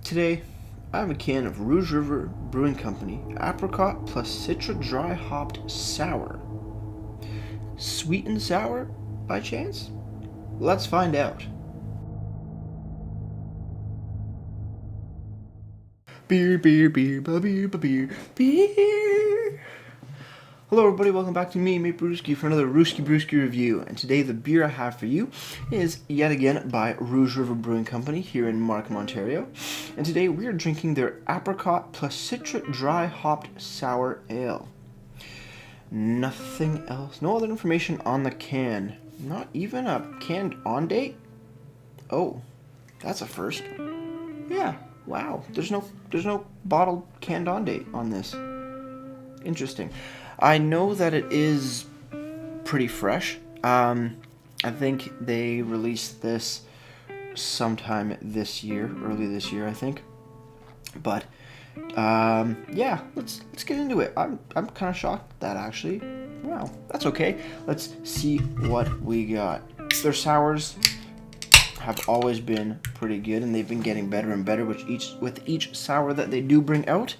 Today, I have a can of Rouge River Brewing Company Apricot plus Citra Dry Hopped Sour. Sweet and sour, by chance? Let's find out. Beer, beer, beer, beer, beer, beer. Hello everybody, welcome back to me, Mate Brewski, for another Rooski Brewski review. And today the beer I have for you is yet again by Rouge River Brewing Company here in Markham, Ontario. And today we are drinking their Apricot plus Citra Dry Hopped Sour Ale. Nothing else, no other information on the can. Not even a canned on date? Oh, that's a first. Yeah, wow, there's no bottled canned on date on this. Interesting. I know that it is pretty fresh. I think they released this sometime this year, early this year, I think. But yeah, let's get into it. I'm kind of shocked at that, actually. Wow, that's okay. Let's see what we got. Their sours have always been pretty good, and they've been getting better and better with each sour that they do bring out.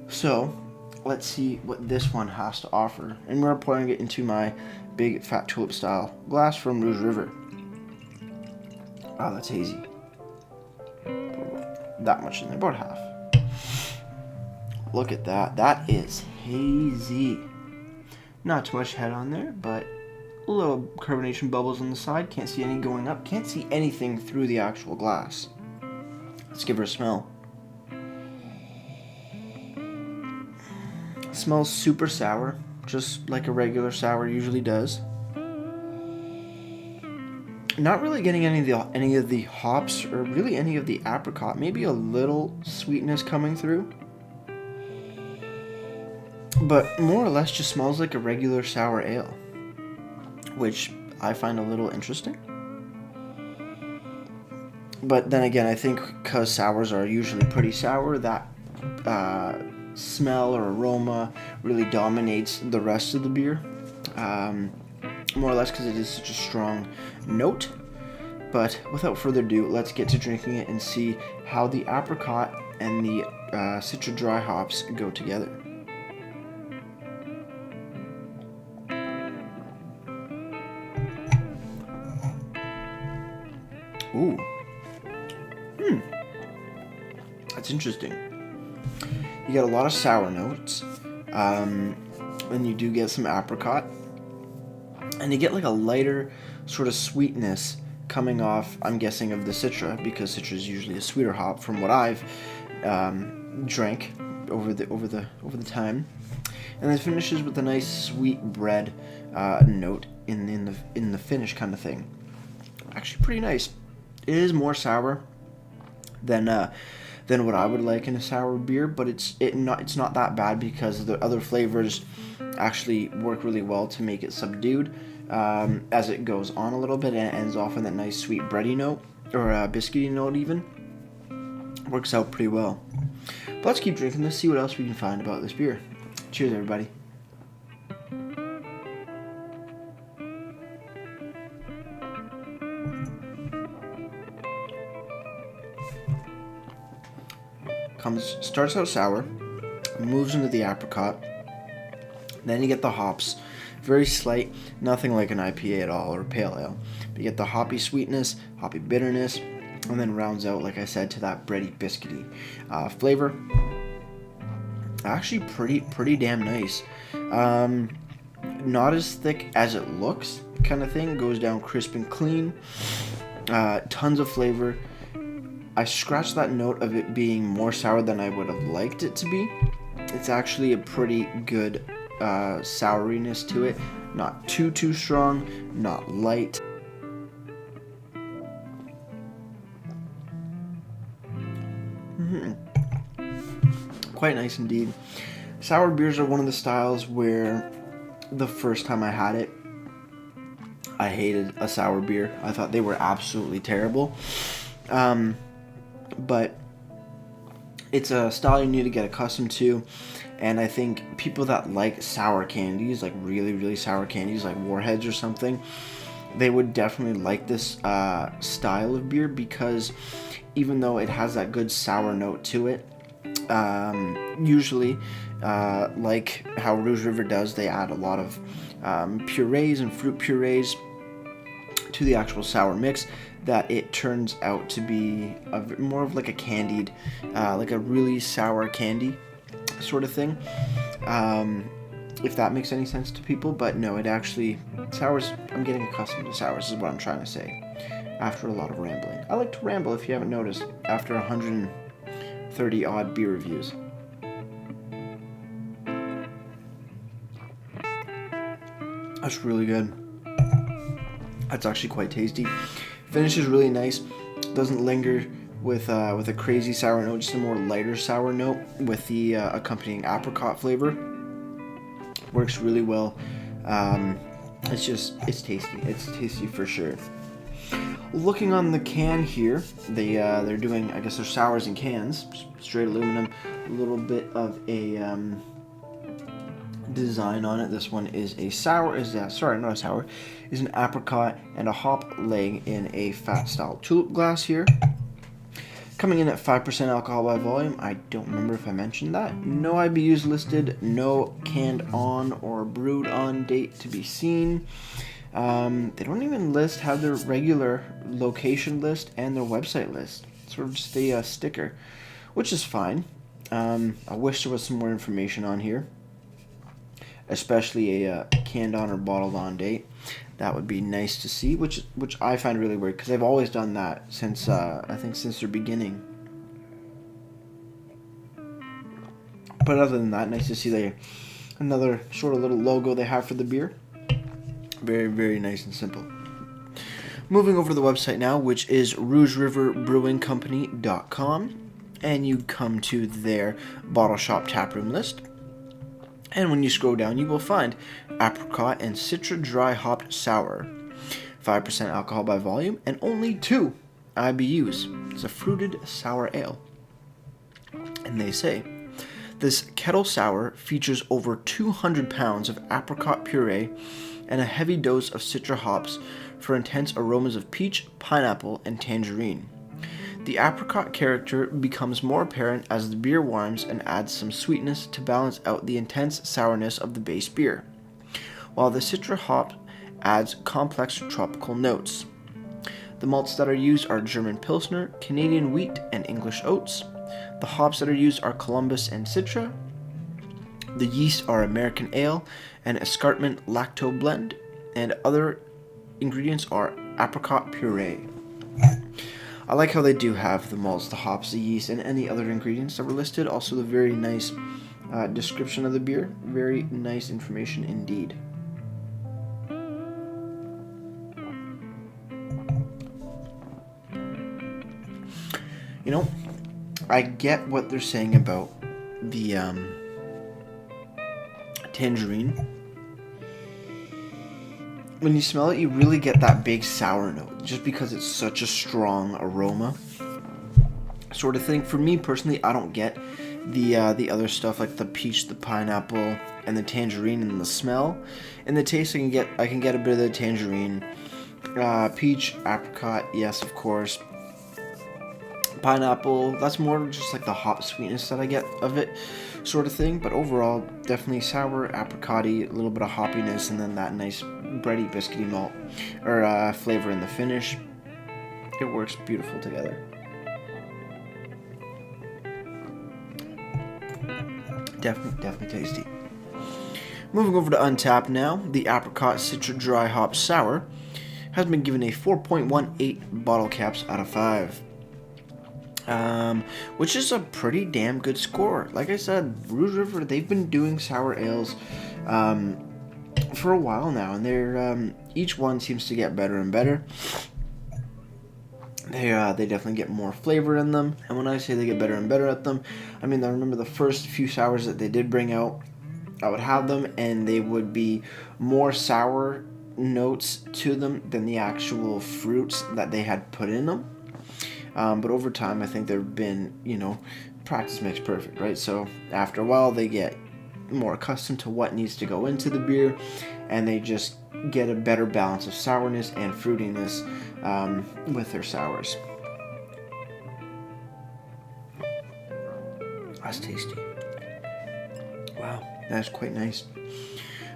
So let's see what this one has to offer. And we're pouring it into my big fat tulip style glass from Rouge River. Wow, that's hazy. That much in there, about half. Look at that. That is hazy. Not too much head on there, but a little carbonation bubbles on the side. Can't see any going up. Can't see anything through the actual glass. Let's give her a smell. Smells super sour, just like a regular sour usually does. Not really getting any of the hops or really any of the apricot. Maybe a little sweetness coming through, but more or less just smells like a regular sour ale, which I find a little interesting. But then again, I think because sours are usually pretty sour, that smell or aroma really dominates the rest of the beer, more or less because it is such a strong note. But without further ado, let's get to drinking it and see how the apricot and the Citra dry hops go together. Ooh, that's interesting. You get a lot of sour notes, then you do get some apricot, and you get like a lighter sort of sweetness coming off, I'm guessing, of the Citra, because Citra is usually a sweeter hop from what I've drank over the time, and then finishes with a nice sweet bread note in the finish kind of thing. Actually, pretty nice. It is more sour than what I would like in a sour beer, but it's not that bad because the other flavors actually work really well to make it subdued as it goes on a little bit, and it ends off in that nice sweet bready note, or biscuity note even. Works out pretty well. But let's keep drinking. Let's see what else we can find about this beer. Cheers, everybody. Starts out sour, moves into the apricot, then you get the hops, very slight, nothing like an IPA at all or a pale ale. But you get the hoppy sweetness, hoppy bitterness, and then rounds out, like I said, to that bready, biscuity flavor. Actually, pretty damn nice. Not as thick as it looks, kind of thing. Goes down crisp and clean. Tons of flavor. I scratched that note of it being more sour than I would have liked it to be. It's actually a pretty good souriness to it. Not too strong, not light. Quite nice indeed. Sour beers are one of the styles where the first time I had it, I hated a sour beer. I thought they were absolutely terrible. But it's a style you need to get accustomed to, and I think people that like sour candies, like really sour candies, like Warheads or something, they would definitely like this style of beer, because even though it has that good sour note to it, usually, like how Rouge River does, they add a lot of purees and fruit purees to the actual sour mix, that it turns out to be more of like a candied, like a really sour candy sort of thing. If that makes any sense to people, but no, it actually, sours, I'm getting accustomed to sours, is what I'm trying to say, after a lot of rambling. I like to ramble, if you haven't noticed, after 130 odd beer reviews. That's really good. That's actually quite tasty. Finish is really nice. Doesn't linger with a crazy sour note, just a more lighter sour note with the accompanying apricot flavor. Works really well. It's tasty. It's tasty for sure. Looking on the can here, they're doing, I guess they're sours in cans, straight aluminum, a little bit of a design on it. This one is a sour, is an apricot and a hop laying in a fat style tulip glass here. Coming in at 5% alcohol by volume. I don't remember if I mentioned that. No IBUs listed, no canned on or brewed on date to be seen. They don't even have their regular location list and their website list. Sort of just a sticker, which is fine. I wish there was some more information on here, especially a canned on or bottled on date. That would be nice to see, which I find really weird, because they've always done that since I think since their beginning. But other than that, nice to see another sort of little logo they have for the beer. Very, very nice and simple. Moving over to the website now, which is rougeRiverBrewingCompany.com, and you come to their bottle shop taproom list. And when you scroll down, you will find Apricot and Citra Dry Hopped Sour, 5% alcohol by volume, and only 2 IBUs. It's a fruited sour ale. And they say, this kettle sour features over 200 pounds of apricot puree and a heavy dose of citra hops for intense aromas of peach, pineapple, and tangerine. The apricot character becomes more apparent as the beer warms and adds some sweetness to balance out the intense sourness of the base beer, while the citra hop adds complex tropical notes. The malts that are used are German Pilsner, Canadian wheat, and English oats. The hops that are used are Columbus and Citra. The yeast are American ale and Escarpment Lacto Blend, and other ingredients are apricot puree. I like how they do have the malts, the hops, the yeast, and any other ingredients that were listed. Also, the very nice description of the beer. Very nice information indeed. You know, I get what they're saying about the tangerine. When you smell it, you really get that big sour note, just because it's such a strong aroma sort of thing. For me personally, I don't get the other stuff like the peach, the pineapple, and the tangerine in the smell. In the taste, I can get a bit of the tangerine, peach, apricot, yes, of course. Pineapple, that's more just like the hop sweetness that I get of it sort of thing. But overall, definitely sour, apricot-y, a little bit of hoppiness, and then that nice bready, biscuity malt or flavor in the finish. It works beautiful together. Definitely tasty. Moving over to Untappd now, the Apricot Citra Dry Hop Sour has been given a 4.18 bottle caps out of 5. Which is a pretty damn good score. Like I said, Rouge River, they've been doing sour ales for a while now, and they're each one seems to get better and better. They definitely get more flavor in them, and when I say they get better and better at them, I mean I remember the first few sours that they did bring out, I would have them, and they would be more sour notes to them than the actual fruits that they had put in them. But over time, I think there have been, practice makes perfect, right? So after a while, they get more accustomed to what needs to go into the beer, and they just get a better balance of sourness and fruitiness with their sours. That's tasty. Wow, that's quite nice.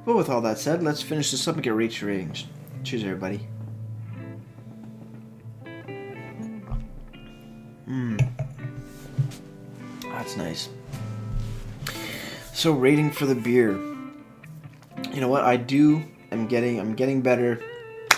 Well, with all that said, let's finish this up and get ratings. Cheers, everybody. That's nice. So, rating for the beer. You know what? I'm getting better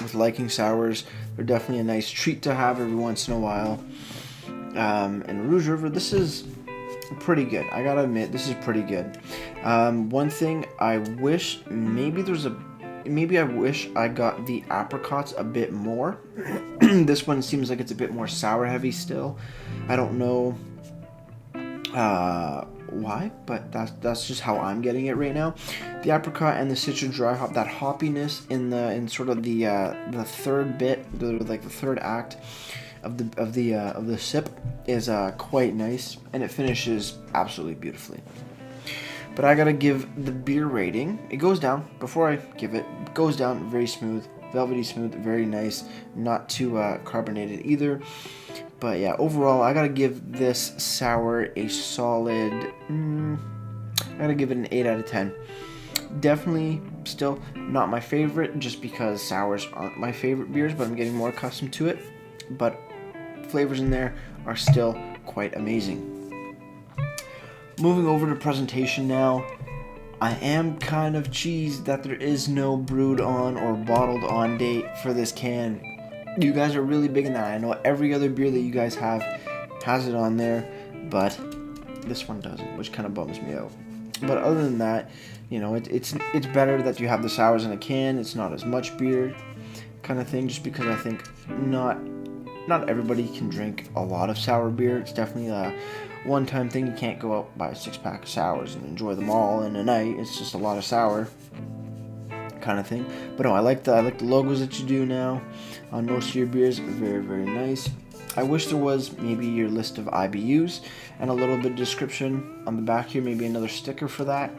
with liking sours. They're definitely a nice treat to have every once in a while. And Rouge River, this is pretty good. I gotta admit, this is pretty good. One thing I wish, maybe I wish I got the apricots a bit more. This one seems like it's a bit more sour heavy still. I don't know why, but that's just how I'm getting it right now. The apricot and the citra dry hop, that hoppiness in sort of the third bit, the third act of the sip is quite nice, and it finishes absolutely beautifully. But I gotta give the beer rating. It goes down before I give it. It goes down very smooth, velvety smooth, very nice, not too carbonated either. But yeah, overall, I gotta give this sour a solid. I gotta give it an 8 out of 10. Definitely still not my favorite, just because sours aren't my favorite beers, but I'm getting more accustomed to it. But flavors in there are still quite amazing. Moving over to presentation now, I am kind of cheesed that there is no brewed on or bottled on date for this can. You guys are really big in that. I know every other beer that you guys have has it on there, but this one doesn't, which kind of bums me out. But other than that, you know, it's better that you have the sours in a can. It's not as much beer kind of thing, just because I think not everybody can drink a lot of sour beer. It's definitely a one-time thing. You can't go out, buy a 6-pack of sours and enjoy them all in a night. It's just a lot of sour kind of thing. But no, I like the logos that you do now on most of your beers. Very, very nice. I wish there was maybe your list of IBUs and a little bit of description on the back here, maybe another sticker for that,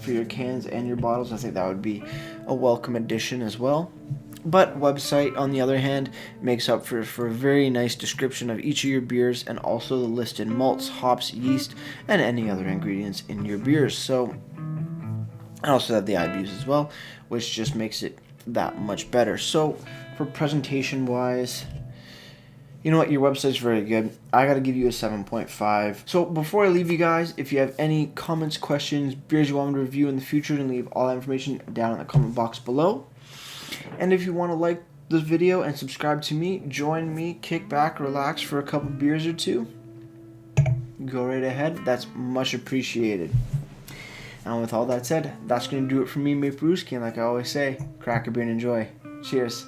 for your cans and your bottles. I think that would be a welcome addition as well. But website, on the other hand, makes up for a very nice description of each of your beers, and also the listed malts, hops, yeast, and any other ingredients in your beers. So, I also have the IBUs as well, which just makes it that much better. So, for presentation wise, you know what, your website's very good. I gotta give you a 7.5. So before I leave you guys, if you have any comments, questions, beers you want me to review in the future, then leave all that information down in the comment box below. And if you want to like this video and subscribe to me, join me, kick back, relax for a couple beers or two, go right ahead. That's much appreciated. And with all that said, that's going to do it for me, Maple Brewski, and like I always say, crack a beer and enjoy. Cheers.